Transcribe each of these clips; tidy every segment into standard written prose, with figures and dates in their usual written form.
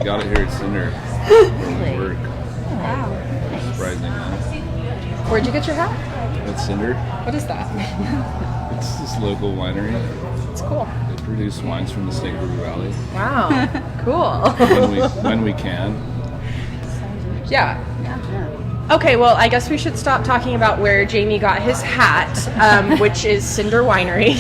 got it here at Cinder. Where we work. Wow. Surprisingly. Where'd you get your hat? At Cinder. What is that? It's this local winery. It's cool. They produce wines from the Snake River Valley. Wow. Cool. when we can. Yeah. Okay, well, I guess we should stop talking about where Jamie got his hat, which is Cinder Winery.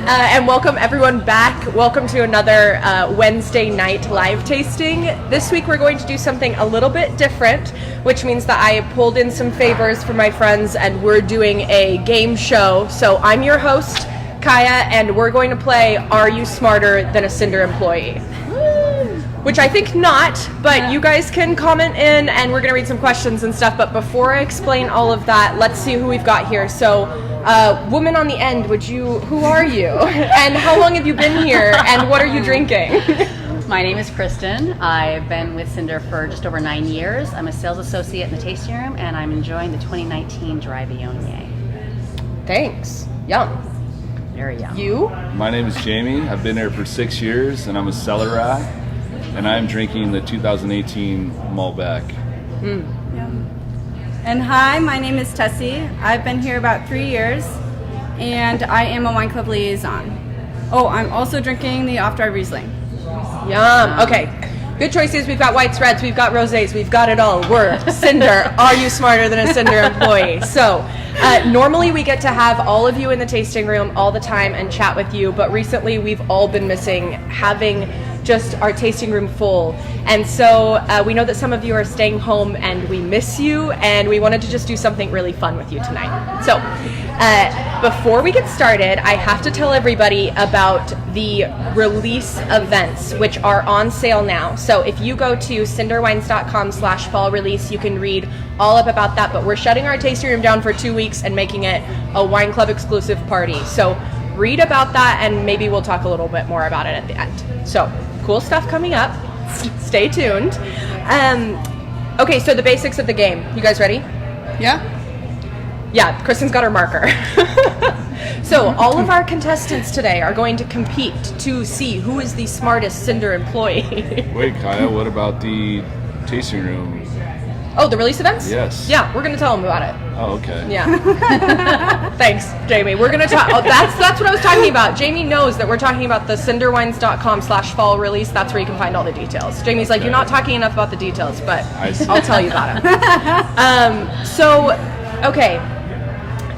And welcome everyone back. Welcome to another Wednesday night live tasting. This week we're going to do something a little bit different, which means that I pulled in some favors for my friends and we're doing a game show. So I'm your host, Kaya, and we're going to play Are You Smarter Than a Cinder Employee? Which I think not, but you guys can comment in and we're going to read some questions and stuff. But before I explain all of that, let's see who we've got here. So, woman on the end, who are you? And how long have you been here? And what are you drinking? My name is Kristen. I've been with Cinder for just over 9 years. I'm a sales associate in the tasting room and I'm enjoying the 2019 Dry Viognier. Thanks. Yum. Very yum. You? My name is Jamie. I've been here for 6 years and I'm a cellar rat. And I'm drinking the 2018 Malbec. And hi, my name is Tessie. I've been here about 3 years, and I am a wine club liaison. Oh, I'm also drinking the off-dry Riesling. Yum. Okay. Good choices. We've got whites, reds, we've got rosés, we've got it all. We're Cinder. Are you smarter than a Cinder employee? So, normally we get to have all of you in the tasting room all the time and chat with you, but recently we've all been missing having just our tasting room full. And so we know that some of you are staying home and we miss you, and we wanted to just do something really fun with you tonight. So before we get started, I have to tell everybody about the release events, which are on sale now. So if you go to cinderwines.com/fall release, you can read all up about that, but we're shutting our tasting room down for 2 weeks and making it a wine club exclusive party. So read about that and maybe we'll talk a little bit more about it at the end. So cool stuff coming up. Stay tuned. Okay, so the basics of the game. You guys ready? Yeah? Yeah, Kristen's got her marker. So all of our contestants today are going to compete to see who is the smartest Cinder employee. Wait, Kaya, what about the tasting room? Oh, the release events? Yes. Yeah, we're going to tell them about it. Oh, okay. Yeah. Thanks, Jamie. We're going to talk. Oh, that's what I was talking about. Jamie knows that we're talking about the cinderwines.com/fall release. That's where you can find all the details. Jamie's like, You're not talking enough about the details, but I'll tell you about it. Okay.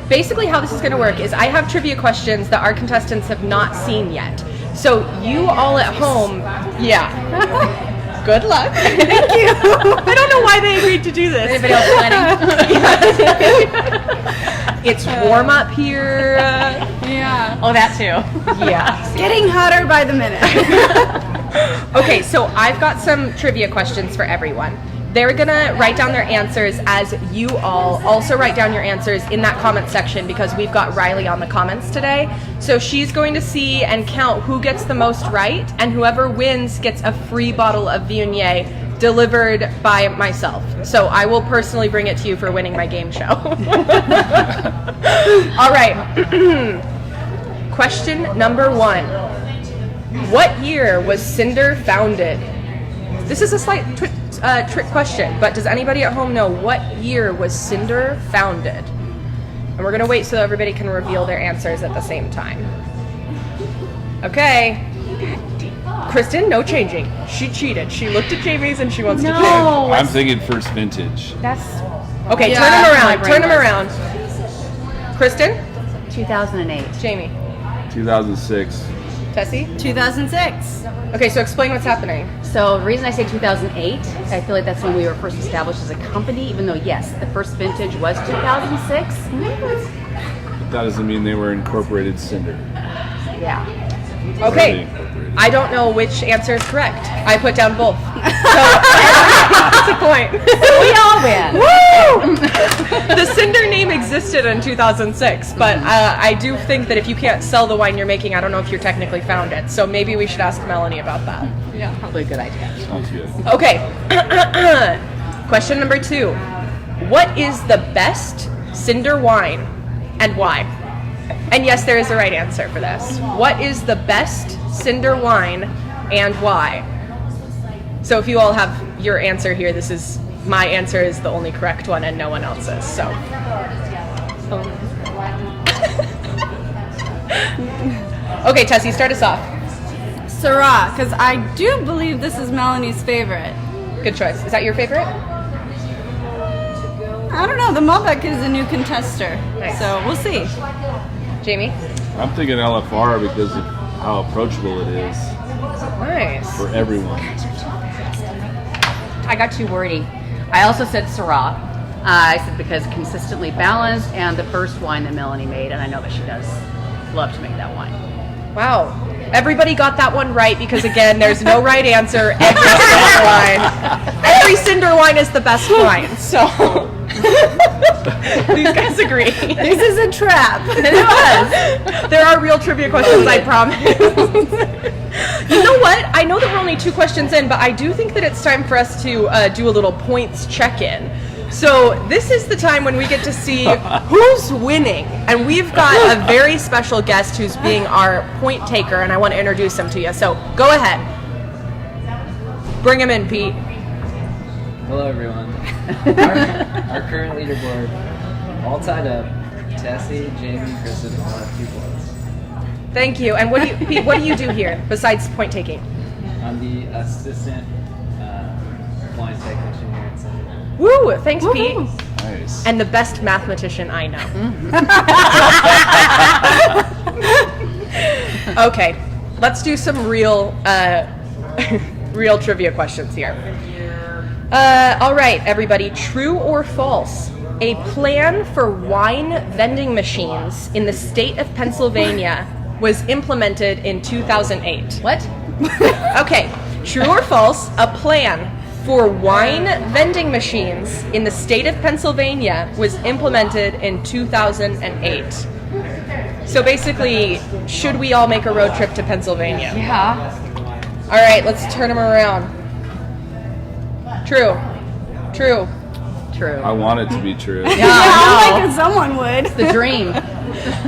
Basically how this is going to work is I have trivia questions that our contestants have not seen yet. So you all at home, yeah. Good luck. Thank you. I don't know why they agreed to do this. Anybody else planning? It's warm up here. Yeah. Oh, that too. Yeah. Getting hotter by the minute. Okay, so I've got some trivia questions for everyone. They're going to write down their answers as you all also write down your answers in that comment section because we've got Riley on the comments today. So she's going to see and count who gets the most right, and whoever wins gets a free bottle of Viognier delivered by myself. So I will personally bring it to you for winning my game show. All right. Question number 1. What year was Cinder founded? This is a slight trick question, but does anybody at home know what year was Cinder founded? And we're going to wait so everybody can reveal their answers at the same time. Okay. Kristen, no changing. She cheated. She looked at Jamie's and she wants to change. I'm thinking first vintage. Okay, Yeah, turn them my around. brain Turn them was. around. Kristen? 2008. Jamie? 2006. Tessie? 2006. Okay, so explain what's happening. So the reason I say 2008, I feel like that's when we were first established as a company, even though, yes, the first vintage was 2006. But that doesn't mean they were incorporated Cinder. Yeah. Okay, Incorporated. I don't know which answer is correct. I put down both. So that's a point. We all win. Woo! The Cinder name existed in 2006, but I do think that if you can't sell the wine you're making, I don't know if you're technically founded. So maybe we should ask Melanie about that. Yeah, probably a good idea. Sounds good. Okay. Question number 2. What is the best Cinder wine and why? And yes, there is a right answer for this. What is the best Cinder wine and why? So if you all have your answer here, my answer is the only correct one and no one else's. So. Okay, Tessie, start us off. Syrah, because I do believe this is Melanie's favorite. Good choice. Is that your favorite? I don't know. The Malbec is a new contester, Nice. so we'll see. Jamie? I'm thinking LFR because of how approachable it is Nice. for everyone. I got too wordy. I also said Syrah. I said because consistently balanced and the first wine that Melanie made, and I know that she does love to make that wine. Wow. Everybody got that one right because, again, there's no right answer. Every Cinder wine. Every Cinder wine is the best wine. So, these guys agree. This is a trap. It was. There are real trivia questions, I promise. You know what? I know that we're only 2 questions in, but I do think that it's time for us to do a little points check-in. So this is the time when we get to see who's winning. And we've got a very special guest who's being our point taker, and I want to introduce him to you. So go ahead. Bring him in, Pete. Hello, everyone. Our current leaderboard, all tied up. Tessie, Jamie, Kristen all have 2 points. Thank you. And Pete, what do you do here besides point taking? I'm the assistant blind technician here at Cinder. Woo! Thanks, Pete. Nice. And the best mathematician I know. Okay, let's do some real trivia questions here. All right, everybody. True or false? A plan for wine vending machines in the state of Pennsylvania was implemented in 2008. What? Okay, true or false? A plan for wine vending machines in the state of Pennsylvania was implemented in 2008. So basically, should we all make a road trip to Pennsylvania? Yeah. All right, let's turn them around. True. True. True. I want it to be true. Yeah, I'm I like, someone would. know. The dream.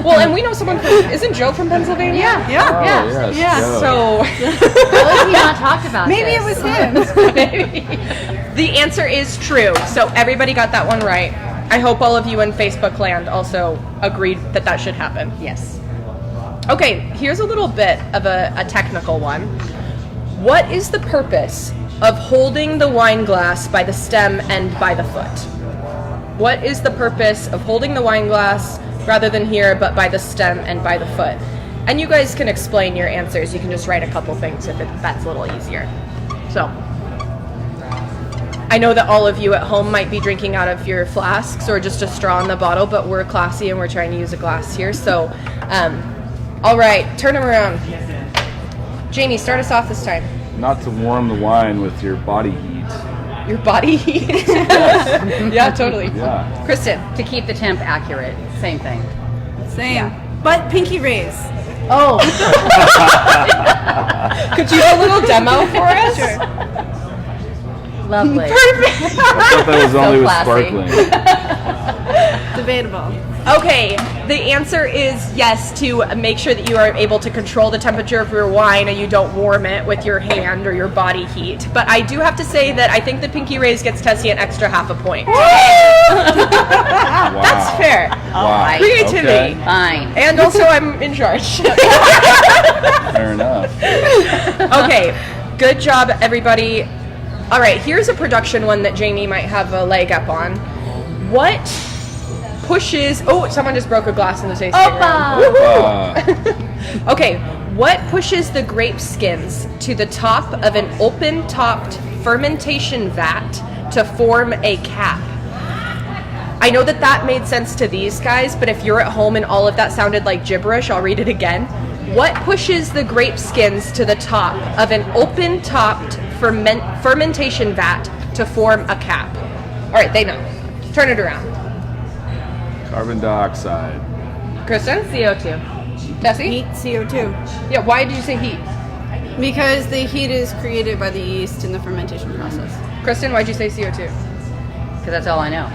Well, and we know someone from, isn't Joe from Pennsylvania? Yeah. Oh, Yeah. yes. Yeah. go. So How has he not talked about Maybe it this? was him. the answer is true. So everybody got that one right. I hope all of you in Facebook land also agreed that that should happen. Yes. Okay, here's a little bit of a technical one. What is the purpose of holding the wine glass by the stem and by the foot? What is the purpose of holding the wine glass rather than here, but by the stem and by the foot? And you guys can explain your answers. You can just write a couple things if that's a little easier. So, I know that all of you at home might be drinking out of your flasks or just a straw in the bottle, but we're classy and we're trying to use a glass here. So, all right, turn them around. Jamie, start us off this time. Not to warm the wine with your body heat. Your body heat. Yeah, totally. Yeah. Kristen. To keep the temp accurate. Same thing. Same. But pinky raise. Oh. Could you do a little demo for us? Sure. Lovely. I thought that was only with classy. sparkling. Debatable. Okay, the answer is yes, to make sure that you are able to control the temperature of your wine and you don't warm it with your hand or your body heat. But I do have to say that I think the pinky raise gets Tessie an extra half a point. Wow. That's fair. Wow. Creativity. Okay. Fine. And also I'm in charge. Fair enough. Okay, good job, everybody. All right, here's a production one that Jamie might have a leg up on. What pushes... Oh, someone just broke a glass in the tasting room. Okay, what pushes the grape skins to the top of an open-topped fermentation vat to form a cap? I know that that made sense to these guys, but if you're at home and all of that sounded like gibberish, I'll read it again. What pushes the grape skins to the top of an open-topped fermentation vat to form a cap? All right, they know. Turn it around. Carbon dioxide. Kristen? CO2. Tessie? Heat CO2. Yeah, why did you say heat? Because the heat is created by the yeast in the fermentation process. Kristen, why'd you say CO2? Because that's all I know.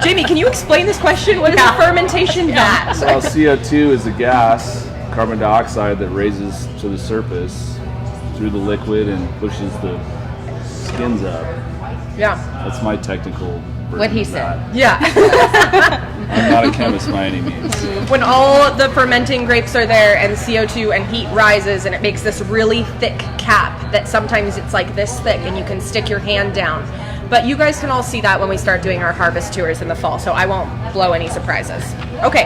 Jamie, can you explain this question? What is a fermentation vat? Well, CO2 is a gas. carbon dioxide that raises to the surface through the liquid and pushes the skins up. Yeah. That's my technical version What he of said. that. Yeah. I'm not a chemist by any means. When all the fermenting grapes are there and CO2 and heat rises and it makes this really thick cap that sometimes it's like this thick and you can stick your hand down. But you guys can all see that when we start doing our harvest tours in the fall, so I won't blow any surprises. Okay.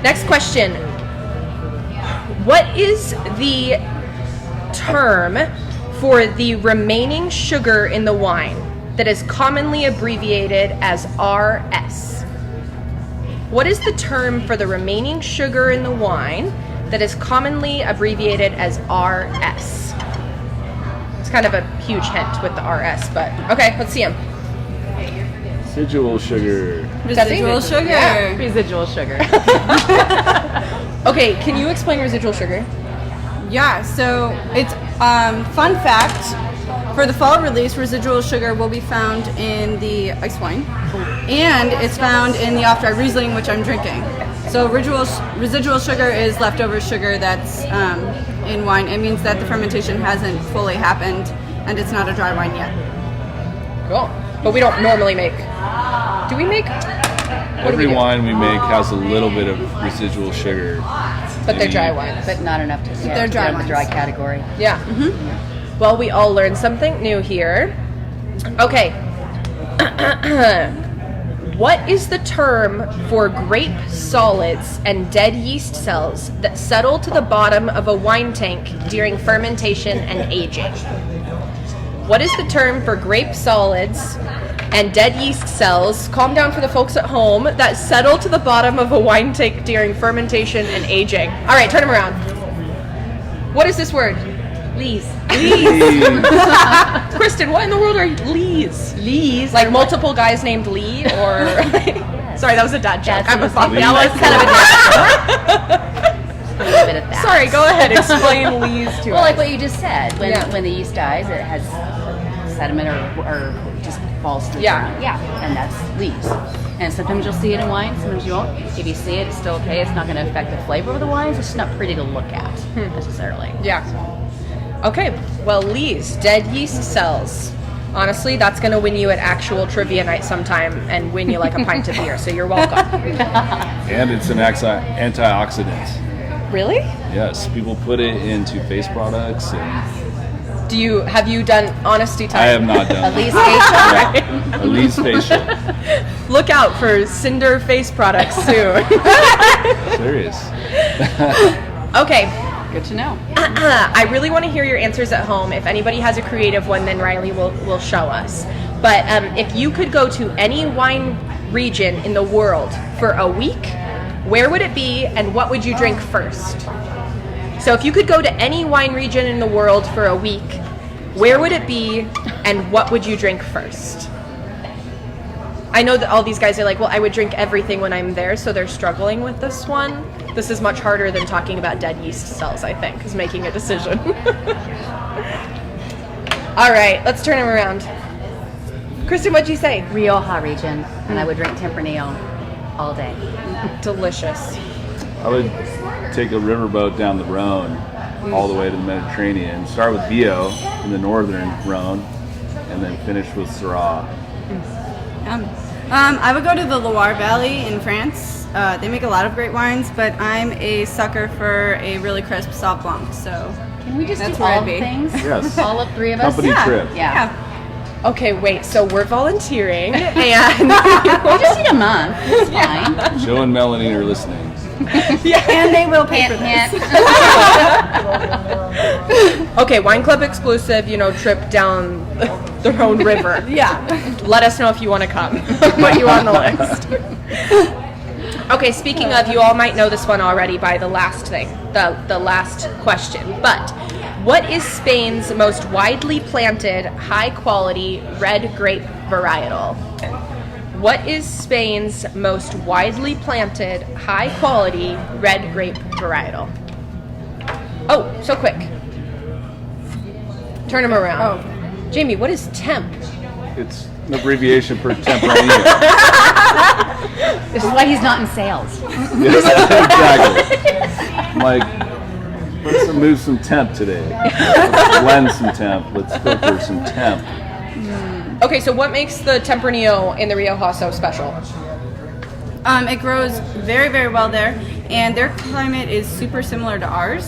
Next question. What is the term for the remaining sugar in the wine that is commonly abbreviated as RS? What is the term for the remaining sugar in the wine that is commonly abbreviated as RS? It's kind of a huge hint with the RS, but okay, let's see them. Residual sugar. Residual sugar. Yeah. Residual sugar. Okay, can you explain residual sugar? Yeah, so it's fun fact. For the fall release, residual sugar will be found in the ice wine, and it's found in the off-dry Riesling, which I'm drinking. So residual sugar is leftover sugar that's in wine. It means that the fermentation hasn't fully happened, and it's not a dry wine yet. Cool. But we don't normally make. Do we make? Every wine we make has a little bit of residual sugar. But they're dry wines. But not enough to They're dry get in the dry wines. category. Yeah. Well, we all learned something new here. Okay. What is the term for grape solids and dead yeast cells that settle to the bottom of a wine tank during fermentation and aging? What is the term for grape solids and dead yeast cells, calm down for the folks at home, that settle to the bottom of a wine tank during fermentation and aging? All right, turn them around. What is this word? Lees. Kristen, what in the world are lees? Lees. Like multiple guys named Lee, or sorry, that was a dad joke. That's I'm a fuck. Lee. That was kind of a a bit of that. Sorry, go ahead. Explain lees to Well, us. like what you just said, when Yeah. when the yeast dies, it has sediment or just falls through. Yeah. the- yeah, and that's leaves. And sometimes you'll see it in wine, sometimes you won't. If you see it, it's still okay. It's not going to affect the flavor of the wines. It's just not pretty to look at necessarily. Yeah. Okay. Well, lees, dead yeast cells. Honestly, that's going to win you at actual trivia night sometime and win you like a pint of beer. So you're welcome. And it's an antioxidant. Really? Yes, people put it into face products, and Have you done honesty time? I have not done At least that. facial. At least facial. Look out for Cinder face products soon. Serious. Okay. Good to know. I really want to hear your answers at home. If anybody has a creative one, then Riley will show us. But if you could go to any wine region in the world for a week, where would it be and what would you drink first? So if you could go to any wine region in the world for a week, where would it be and what would you drink first? I know that all these guys are like, well, I would drink everything when I'm there, so they're struggling with this one. This is much harder than talking about dead yeast cells, I think, is making a decision. All right, let's turn them around. Kristen, what'd you say? Rioja region, and I would drink Tempranillo all day. Delicious. I would take a riverboat down the Rhone all the way to the Mediterranean. Start with Bio in the northern Rhone, and then finish with Syrah. I would go to the Loire Valley in France. They make a lot of great wines, but I'm a sucker for a really crisp Sauv Blanc. So Can we just That's do where all I'd the be. things? Yes. All of three of us? Company trip. Yeah. Okay, wait, so we're volunteering, and We just need a month. It's fine. Joe and Melanie are listening. and they will pay for Hint, this. hint. okay, Wine Club exclusive, trip down the Rhone River. Yeah. Let us know if you want to come. Put you on the list. Okay, speaking of, you all might know this one already by the last thing, the last question. But what is Spain's most widely planted, high-quality red grape varietal? What is Spain's most widely planted, high-quality red grape varietal? Oh, so quick. Turn them around. Oh. Jamie, what is temp? It's an abbreviation for Tempranillo. This is why he's not in sales. Yes, exactly. I'm like, let's move some temp today. Let's blend some temp. Let's filter some temp. Okay, so what makes the Tempranillo in the Rioja so special? It grows very, very well there, and their climate is super similar to ours.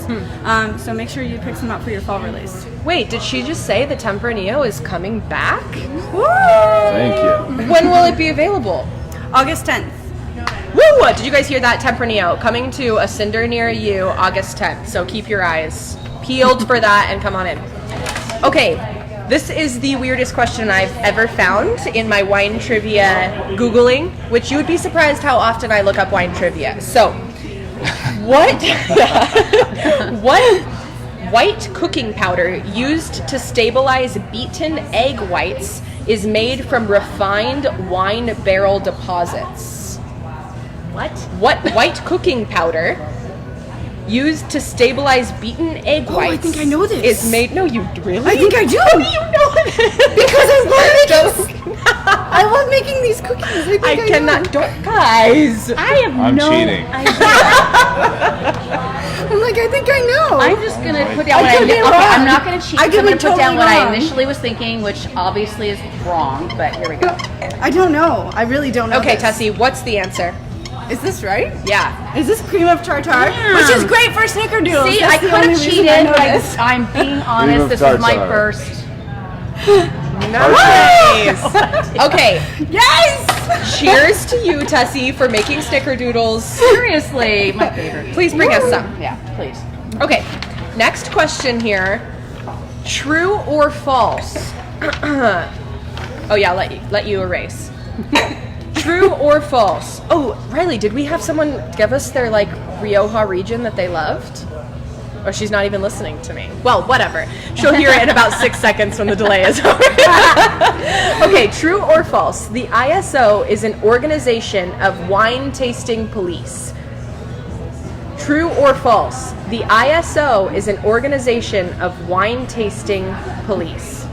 So make sure you pick some up for your fall release. Wait, did she just say the Tempranillo is coming back? Thank you. When will it be available? August 10th. Woo! Did you guys hear that? Tempranillo coming to a Cinder near you August 10th. So keep your eyes peeled for that and come on in. Okay, this is the weirdest question I've ever found in my wine trivia Googling, which you would be surprised how often I look up wine trivia. So, what white cooking powder used to stabilize beaten egg whites is made from refined wine barrel deposits? What white cooking powder used to stabilize beaten egg whites I think I know this. is made... No, you really? I think I do. How do you know this? Because I love making these cookies. I cannot... Don't, guys! I'm cheating. I'm like, I think I know. I'm just gonna put down what could be wrong. I'm not gonna cheat. I I'm could gonna be put down totally what I wrong. initially was thinking, which obviously is wrong. But here we go. I don't know. I really don't know. Okay, this. Tessie, what's the answer? Is this right? Yeah. Is this cream of tartar? Yeah. Which is great for snickerdoodles. See, That's I the could only have reason cheated, I know but this. I'm being honest. of This is my tartar. first. Nice! Okay, Yes! cheers to you, Tessie, for making snickerdoodles. Seriously, my favorite. Please bring us some. Yeah, please. Okay, next question here. True or false? Oh yeah, let you erase. True or false? Oh, Riley, did we have someone give us their like Rioja region that they loved? Or she's not even listening to me. Well, whatever. She'll hear it in about 6 seconds when the delay is over. Okay, true or false? The ISO is an organization of wine tasting police. True or false? The ISO is an organization of wine tasting police.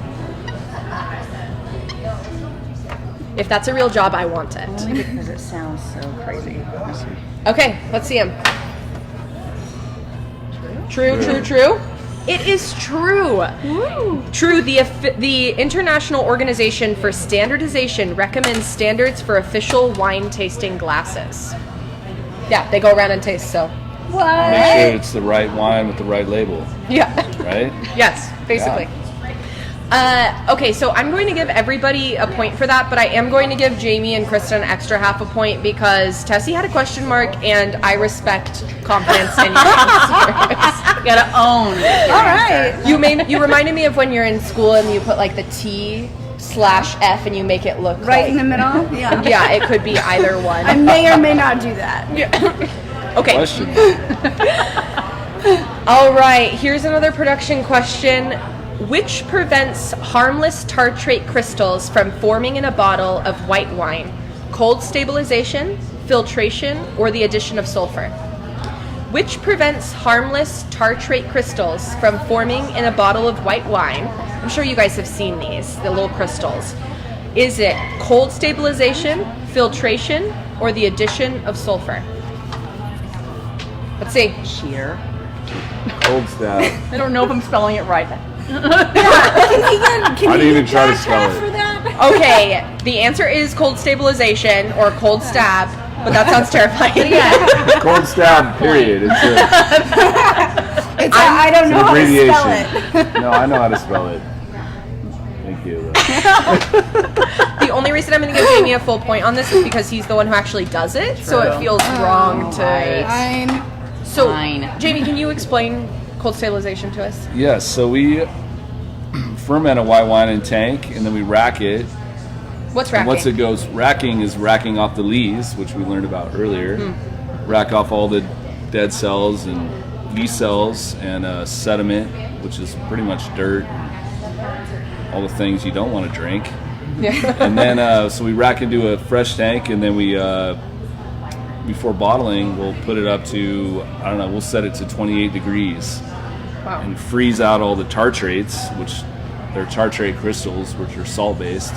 If that's a real job, I want it. Only because it sounds so crazy. Okay, let's see him. True. It is true. Woo. True. The International Organization for Standardization recommends standards for official wine tasting glasses. Yeah, they go around and taste. So. What? Make sure it's the right wine with the right label, Yeah. right? Yes, basically. Okay, so I'm going to give everybody a point for that, but I am going to give Jamie and Kristen an extra half a point because Tessie had a question mark, and I respect confidence in your answers. You gotta own. All right. You reminded me of when you're in school and you put like the T/F and you make it look Right like, in the middle? Yeah. Yeah, it could be either one. I may or may not do that. Okay. Question. All right, here's another production question. Which prevents harmless tartrate crystals from forming in a bottle of white wine? Cold stabilization, filtration, or the addition of sulfur? Which prevents harmless tartrate crystals from forming in a bottle of white wine? I'm sure you guys have seen these, the little crystals. Is it cold stabilization, filtration, or the addition of sulfur? Let's see. Cheater. Cold stab. I don't know if I'm spelling it right. Can I didn't even try to catch spell that it. for that? Okay, the answer is cold stabilization or cold stab, but that sounds terrifying. Cold stab, period. It's I don't an know how to abbreviation. spell it. No, I know how to spell it. Thank you. The only reason I'm going to give Jamie a full point on this is because he's the one who actually does it, so it feels wrong to... Fine. So, Fine. Jamie, can you explain cold stabilization to us? Yes, so we ferment a white wine in tank, and then we rack it. What's And racking? once it goes, racking is racking off the lees, which we learned about earlier. Rack off all the dead cells and yeast cells and sediment, which is pretty much dirt, all the things you don't want to drink. And then, so we rack into a fresh tank, and then we, before bottling, we'll put it up to, I don't know, we'll set it to 28 degrees. Wow. And freeze out all the tartrates, which they're tartrate crystals, which are salt-based.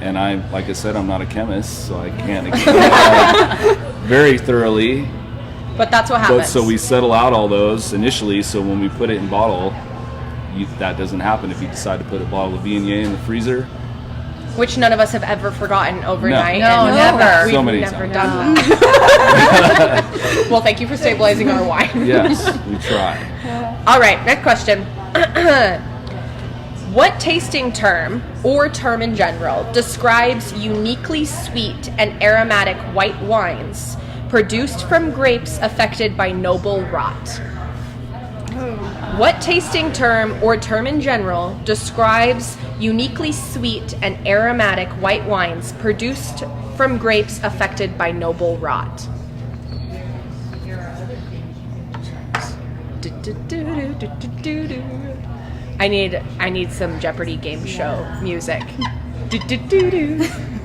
And like I said, I'm not a chemist, so I can't explain that very thoroughly. But that's what happens. But so we settle out all those initially, so when we put it in bottle, that doesn't happen if you decide to put a bottle of Viognier in the freezer. Which none of us have ever forgotten overnight. No, never. We've So many never times. done that. Well, thank you for stabilizing our wine. Yes, we try. All right, next question. What tasting term, or term in general, describes uniquely sweet and aromatic white wines produced from grapes affected by noble rot? What tasting term, or term in general, describes uniquely sweet and aromatic white wines produced from grapes affected by noble rot? I need some Jeopardy game show music.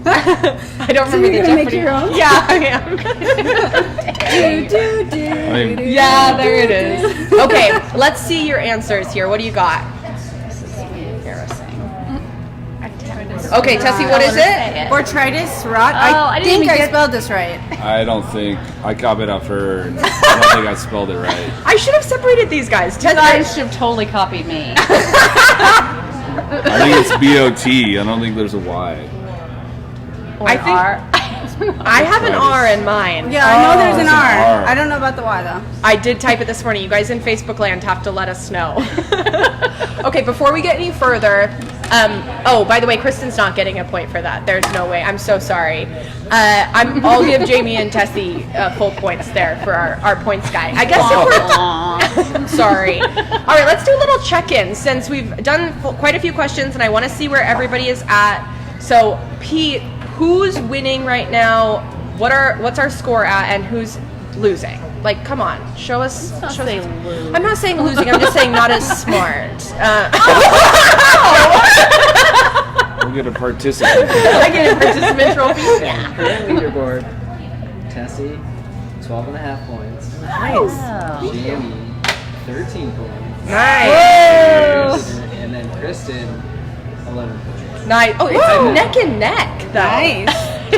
I don't remember the Jeopardy. Make your own? Yeah, I am. I mean, Yeah, there it is. Okay, let's see your answers here. What do you got? This is embarrassing. Okay, Tessie, what is it? Botrytis rot. I I didn't think even I get- spelled this right. I don't think I copied off her. And I don't think I spelled it right. I should have separated these guys. You guys Tessie, should have totally copied me. I think it's B-O-T. I don't think there's a Y. Or I think- R. I have an R in mine. Yeah, I know there's an It's an R. R. I don't know about the Y though. I did type it this morning. You guys in Facebook land have to let us know. Okay, before we get any further, oh, by the way, Kristen's not getting a point for that. There's no way. I'm so sorry. I'll give Jamie and Tessie full points there for our points guy. I guess if we're sorry. All right, let's do a little check-in since we've done quite a few questions, and I want to see where everybody is at. So, Pete, who's winning right now? What's our score at, and who's losing? Like, come on, show us. Don't show say us. lose. I'm not saying losing. I'm just saying not as smart. We'll get a participant. I get a participant trophy. Current leaderboard, Tessie, 12.5 points. Nice. Oh. Jamie, 13 points. Nice. And then Kristen, 11 points. Nice. Oh, it's neck and neck, though. Nice.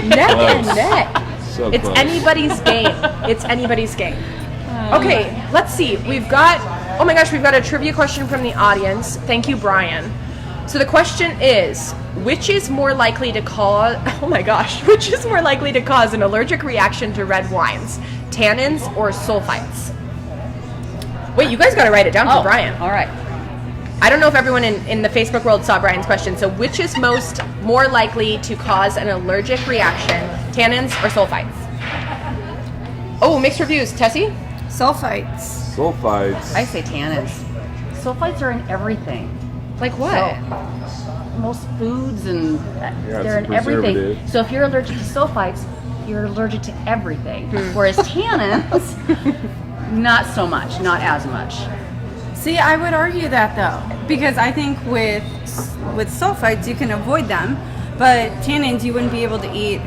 Neck and Close. neck. So It's close. anybody's game. It's anybody's game. Okay, let's see. We've got, oh my gosh, we've got a trivia question from the audience. Thank you, Brian. So the question is, which is more likely to cause, oh my gosh, which is more likely to cause an allergic reaction to red wines? Tannins or sulfites? Wait, you guys got to write it down for Brian. All right. I don't know if everyone in the Facebook world saw Brian's question. So which is more likely to cause an allergic reaction, tannins or sulfites? Oh, mixed reviews. Tessie? Sulfites. Sulfites. I say tannins. Sulfites are in everything. Like what? So, most foods and they're it's in a everything. preservative. So if you're allergic to sulfites, you're allergic to everything. Whereas tannins, not so much, not as much. See, I would argue that though, because I think with sulfites you can avoid them, but tannins you wouldn't be able to eat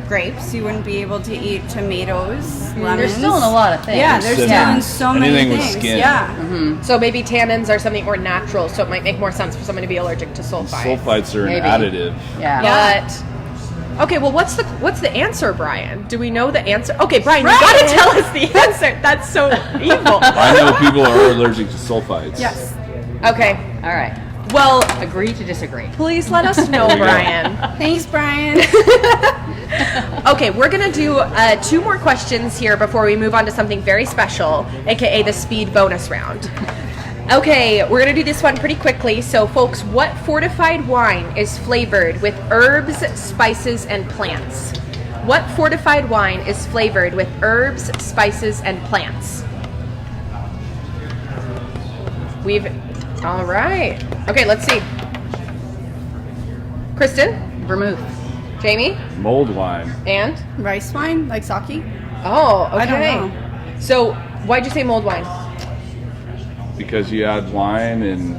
grapes, you wouldn't be able to eat tomatoes, lemons. They're still in a lot of things. Yeah, they're still Yeah. in so many Anything with things. skin. Yeah. So maybe tannins are something more natural, so it might make more sense for someone to be allergic to sulfites. Sulfites are Maybe. an additive. Yeah. But okay, well, what's the answer, Brian? Do we know the answer? Okay, Brian, you gotta tell us the answer. That's so evil. I know people are allergic to sulfites. Yes. Okay, All right. well, Agree to disagree. please let us know, There you go. Brian. Thanks, Brian. Okay, we're gonna do 2 more questions here before we move on to something very special, aka the speed bonus round. Okay, we're gonna do this one pretty quickly. So, folks, what fortified wine is flavored with herbs, spices, and plants? What fortified wine is flavored with herbs, spices, and plants? All right. Okay, let's see. Kristen, Vermouth. Jamie, Mold wine. and Rice wine, like sake? oh, okay. I don't know. So, why'd you say mold wine? Because you add wine and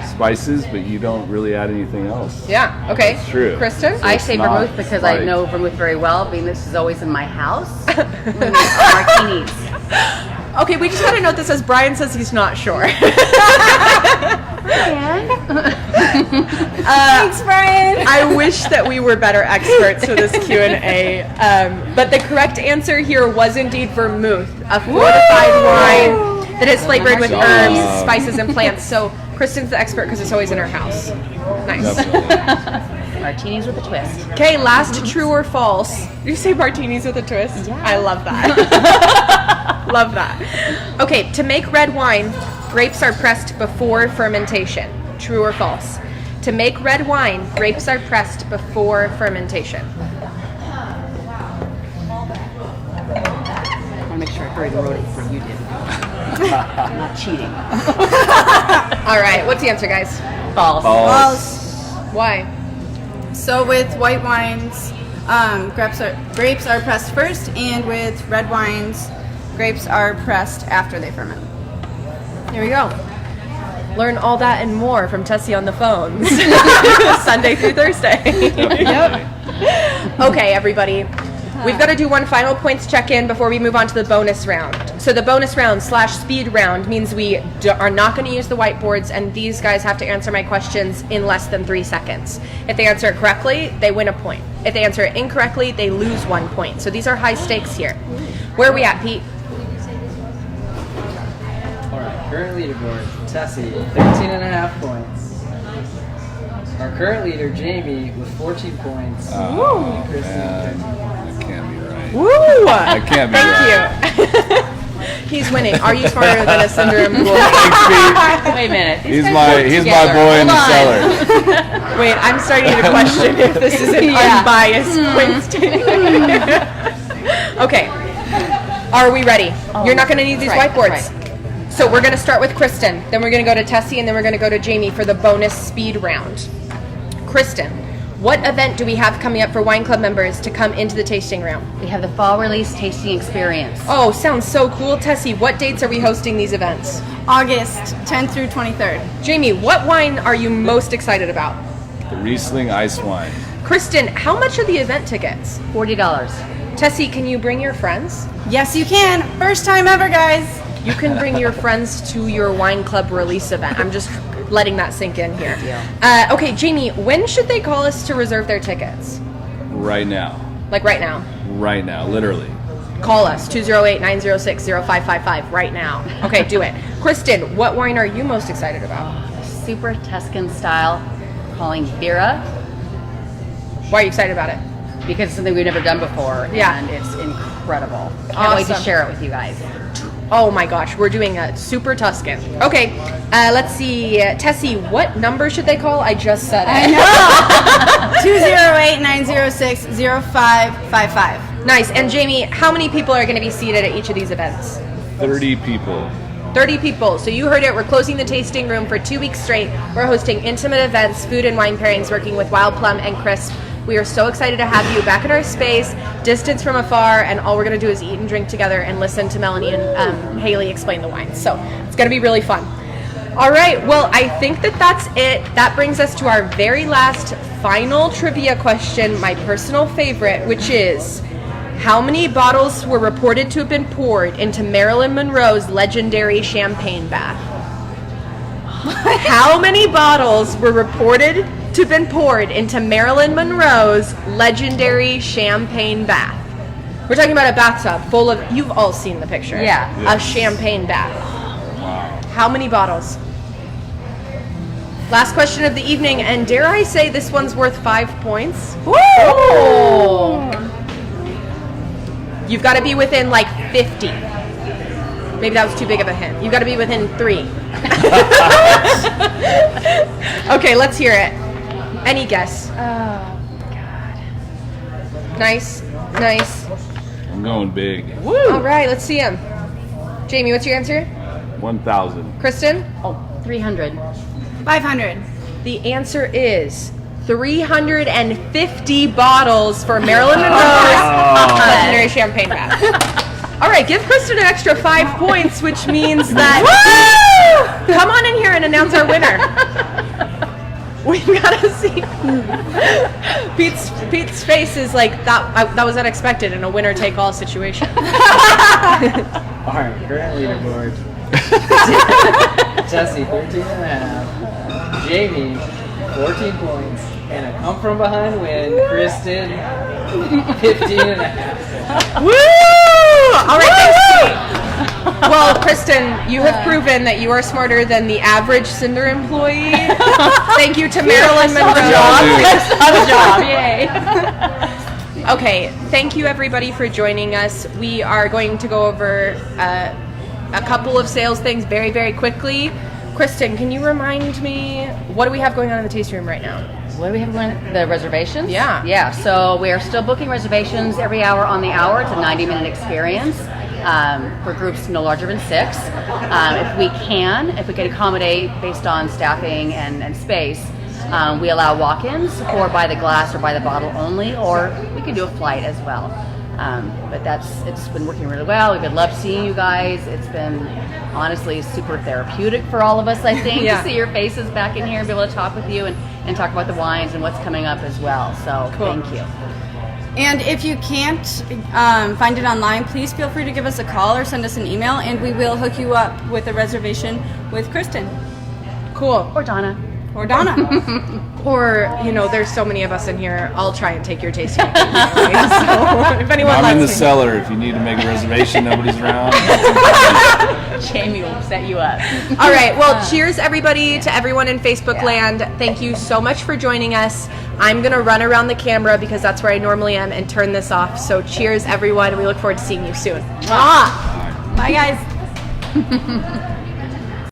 spices, but you don't really add anything else. Yeah. Okay. That's true. Kristen, I it's say not vermouth because I like- know vermouth very well, being this is always in my house. We make martinis. okay. We just got to note this as Brian says he's not sure. Thanks, Brian. I wish that we were better experts for this Q&A. But the correct answer here was indeed vermouth, a fortified wine that is flavored with herbs, spices, and plants. So Kristen's the expert because it's always in her house. Nice. Definitely. Martinis with a twist. Okay, last true or false. Did you say martinis with a twist? Yeah. I love that. Love that. Okay, to make red wine, grapes are pressed before fermentation. True or false? To make red wine, grapes are pressed before fermentation. I want to make sure I heard and wrote it before you did. I'm not cheating. All right, what's the answer, guys? False. False. Why? So with white wines, grapes are pressed first, and with red wines, grapes are pressed after they ferment. There we go. Learn all that and more from Tessie on the phones. Sunday through Thursday. Yep. Okay, everybody. We've got to do one final points check-in before we move on to the bonus round. So the bonus round / speed round means we are not going to use the whiteboards, and these guys have to answer my questions in less than 3 seconds. If they answer it correctly, they win a point. If they answer it incorrectly, they lose 1 point. So these are high stakes here. Where are we at, Pete? All right, current leaderboard, Tessie, 13.5 points. Our current leader, Jamie, with 14 points. Oh, Kristen, man. That can't be right. Woo! That can't be Thank right. you. He's winning. Are you smarter than a Cinder employee? Wait a minute. These He's guys my work he's my together. boy in the Hold on. cellar. Wait, I'm starting to question if this is an unbiased points taking. Okay. Are we ready? You're not going to need these That's right, whiteboards. that's So we're going to start with Kristen, then we're going to go to Tessie, and then we're going to go to Jamie for the bonus speed round. Kristen, what event do we have coming up for Wine Club members to come into the tasting room? We have the fall release tasting experience. Oh, sounds so cool. Tessie, what dates are we hosting these events? August 10th through 23rd. Jamie, what wine are you most excited about? The Riesling ice wine. Kristen, how much are the event tickets? $40. Tessie, can you bring your friends? Yes, you can. First time ever, guys. You can bring your friends to your wine club release event. I'm just letting that sink in here. Okay, Jamie, when should they call us to reserve their tickets? Right now. Like right now. Right now, literally. Call us, 208-906-0555 right now. Okay, do it. Kristen, what wine are you most excited about? Super Tuscan style, calling Bira, Why are you excited about it? because it's something we've never done before, Yeah. and it's incredible. Can't wait to Awesome. share it with you guys. Oh my gosh, we're doing a super Tuscan. Okay, let's see. Tessie, what number should they call? I just said it. 208-906-0555. Nice. And Jamie, how many people are going to be seated at each of these events? 30 people. 30 people. So you heard it. We're closing the tasting room for 2 weeks straight. We're hosting intimate events, food and wine pairings, working with Wild Plum and Crisp. We are so excited to have you back in our space, distance from afar, and all we're going to do is eat and drink together and listen to Melanie and Haley explain the wine. So it's going to be really fun. All right. Well, I think that's it. That brings us to our very last final trivia question, my personal favorite, which is, how many bottles were reported to have been poured into Marilyn Monroe's legendary champagne bath? How many bottles were reported to have been poured into Marilyn Monroe's legendary champagne bath? We're talking about a bathtub full of, you've all seen the picture. Yeah. A Yes. champagne bath. Wow. How many bottles? Last question of the evening, and dare I say this one's worth 5 points? Woo! You've got to be within like 50. Maybe that was too big of a hint. You've got to be within 3. Okay, let's hear it. Any guess? Oh, God. Nice, nice. I'm going big. All right, let's see him. Jamie, what's your answer? 1,000. Kristen? Oh, 300. 500. The answer is 350 bottles for Marilyn Monroe's legendary champagne bath. All right, give Kristen an extra 5 points, which means that come on in here and announce our winner. We've got to see. Pete's face is like that was unexpected in a winner-take-all situation. All right, current leaderboard. Tessie, 13 and a half. Jamie, 14 points. And a come from behind win, Kristen, 15 and a half. Woo! All right, thanks. Well, Kristen, you have proven that you are smarter than the average Cinder employee. Thank you to Marilyn Monroe. Job, yay. Okay, thank you everybody for joining us. We are going to go over a couple of sales things very, very quickly. Kristen, can you remind me, what do we have going on in the tasting room right now? What do we have going? The reservations? Yeah. Yeah, so we're still booking reservations every hour on the hour. It's a 90-minute experience for groups no larger than 6. If we can accommodate based on staffing and space, we allow walk-ins or by the glass or by the bottle only, or we can do a flight as well. But it's been working really well. We've been loved seeing you guys. It's been honestly super therapeutic for all of us, I think, Yeah. to see your faces back in here and be able to talk with you and talk about the wines and what's coming up as well. So Cool. Thank you. And if you can't find it online, please feel free to give us a call or send us an email, and we will hook you up with a reservation with Kristen Cool. Or Donna. or Donna. Or, there's so many of us in here. I'll try and take your tasting anyway. So if anyone I'm lets in the me. cellar. If you need to make a reservation, nobody's around. Jamie will set you up. All right. Well, cheers, everybody, to everyone in Facebook land. Thank you so much for joining us. I'm going to run around the camera because that's where I normally am and turn this off. So cheers, everyone. We look forward to seeing you soon. Bye, guys.